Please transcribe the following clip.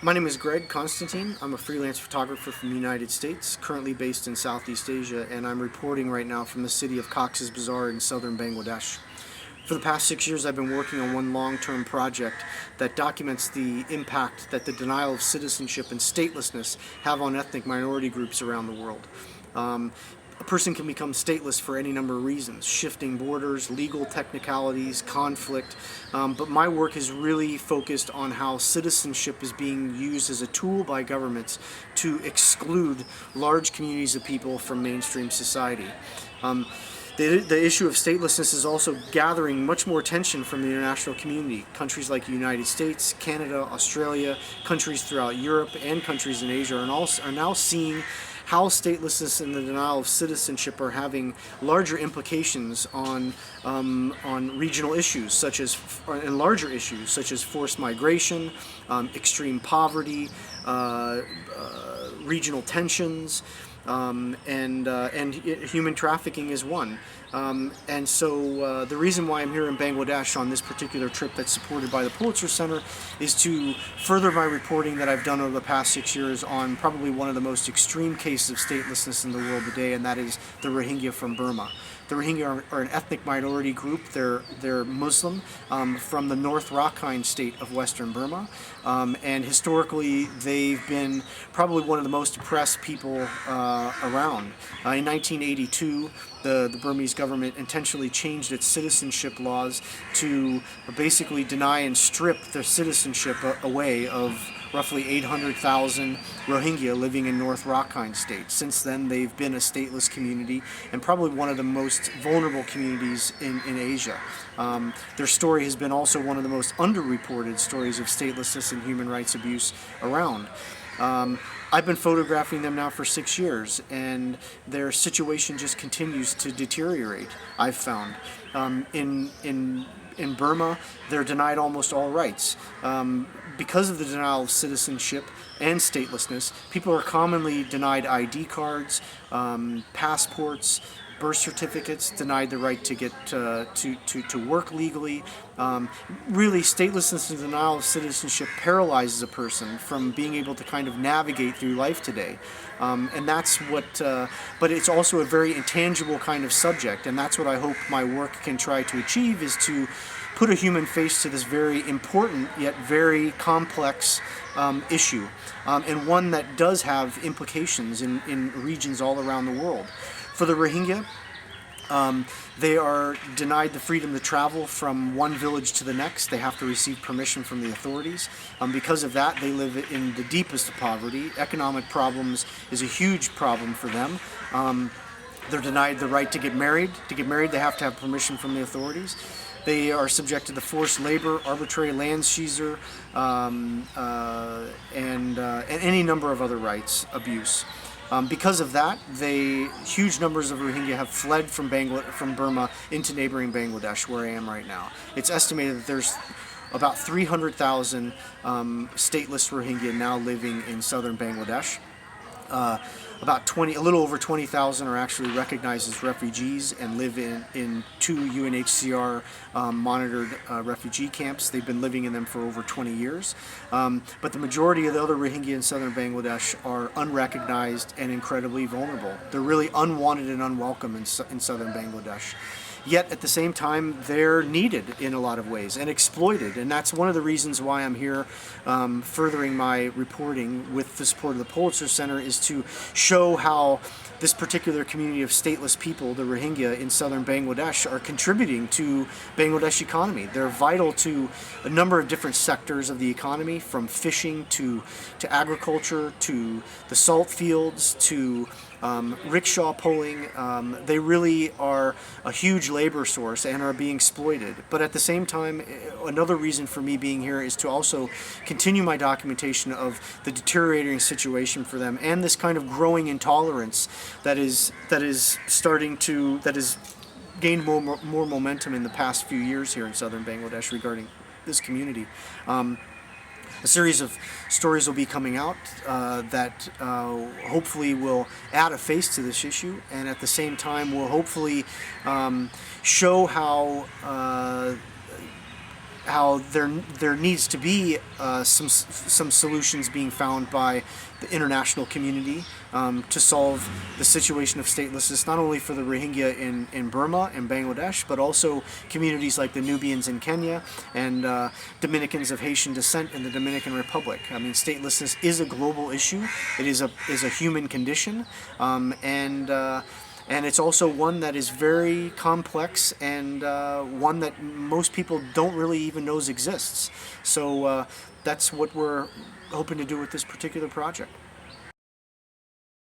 My name is Greg Constantine. I'm a freelance photographer from the United States, currently based in Southeast Asia, and I'm reporting right now from the city of Cox's Bazar in southern Bangladesh. For the past 6 years, I've been working on one long-term project that documents the impact that the denial of citizenship and statelessness have on ethnic minority groups around the world. A person can become stateless for any number of reasons: shifting borders, legal technicalities, conflict. But my work is really focused on how citizenship is being used as a tool by governments to exclude large communities of people from mainstream society. The issue of statelessness is also gathering much more attention from the international community. Countries like the United States, Canada, Australia, countries throughout Europe, and countries in Asia are now seeing how statelessness and the denial of citizenship are having larger implications on regional issues, and larger issues such as forced migration, extreme poverty, regional tensions. And human trafficking is one. And so the reason why I'm here in Bangladesh on this particular trip that's supported by the Pulitzer Center is to further my reporting that I've done over the past 6 years on probably one of the most extreme cases of statelessness in the world today, and that is the Rohingya from Burma. The Rohingya are an ethnic minority group. They're Muslim from the North Rakhine state of Western Burma, and historically they've been probably one of the most oppressed people around. In 1982, the Burmese government intentionally changed its citizenship laws to basically deny and strip their citizenship away of roughly 800,000 Rohingya living in North Rakhine state. Since then, they've been a stateless community and probably one of the most vulnerable communities in Asia. Their story has been also one of the most underreported stories of statelessness and human rights abuse around. I've been photographing them now for 6 years, and their situation just continues to deteriorate, I've found. In Burma, they're denied almost all rights. Because of the denial of citizenship and statelessness, people are commonly denied ID cards, passports, birth certificates, denied the right to get to work legally. Really, statelessness and denial of citizenship paralyzes a person from being able to kind of navigate through life today. And that's what, but it's also a very intangible kind of subject, and that's what I hope my work can try to achieve, is to put a human face to this very important yet very complex issue, and one that does have implications in regions all around the world. For the Rohingya, they are denied the freedom to travel from one village to the next. They have to receive permission from the authorities. Because of that, they live in the deepest of poverty. Economic problems is a huge problem for them. They're denied the right to get married. To get married, they have to have permission from the authorities. They are subjected to forced labor, arbitrary land seizure, and any number of other rights abuse. Because of that, huge numbers of Rohingya have fled from Burma into neighboring Bangladesh, where I am right now. It's estimated that there's about 300,000 stateless Rohingya now living in southern Bangladesh. A little over 20,000 are actually recognized as refugees and live in 2 UNHCR monitored refugee camps. They've been living in them for over 20 years. But the majority of the other Rohingya in southern Bangladesh are unrecognized and incredibly vulnerable. They're really unwanted and unwelcome in southern Bangladesh. Yet at the same time, they're needed in a lot of ways and exploited, and that's one of the reasons why I'm here furthering my reporting with the support of the Pulitzer Center, is to show how this particular community of stateless people, the Rohingya in southern Bangladesh, are contributing to Bangladesh economy. They're vital to a number of different sectors of the economy, from fishing to agriculture to the salt fields to rickshaw pulling. They really are a huge labor source and are being exploited. But at the same time, another reason for me being here is to also continue my documentation of the deteriorating situation for them, and this kind of growing intolerance that is gained more momentum in the past few years here in southern Bangladesh regarding this community. A series of stories will be coming out that hopefully will add a face to this issue, and at the same time will hopefully show how how there needs to be some solutions being found by the international community to solve the situation of statelessness, not only for the Rohingya in Burma and Bangladesh, but also communities like the Nubians in Kenya and Dominicans of Haitian descent in the Dominican Republic. I mean, statelessness is a global issue. It is a human condition, and it's also one that is very complex and one that most people don't really even know exists. So that's what we're hoping to do with this particular project.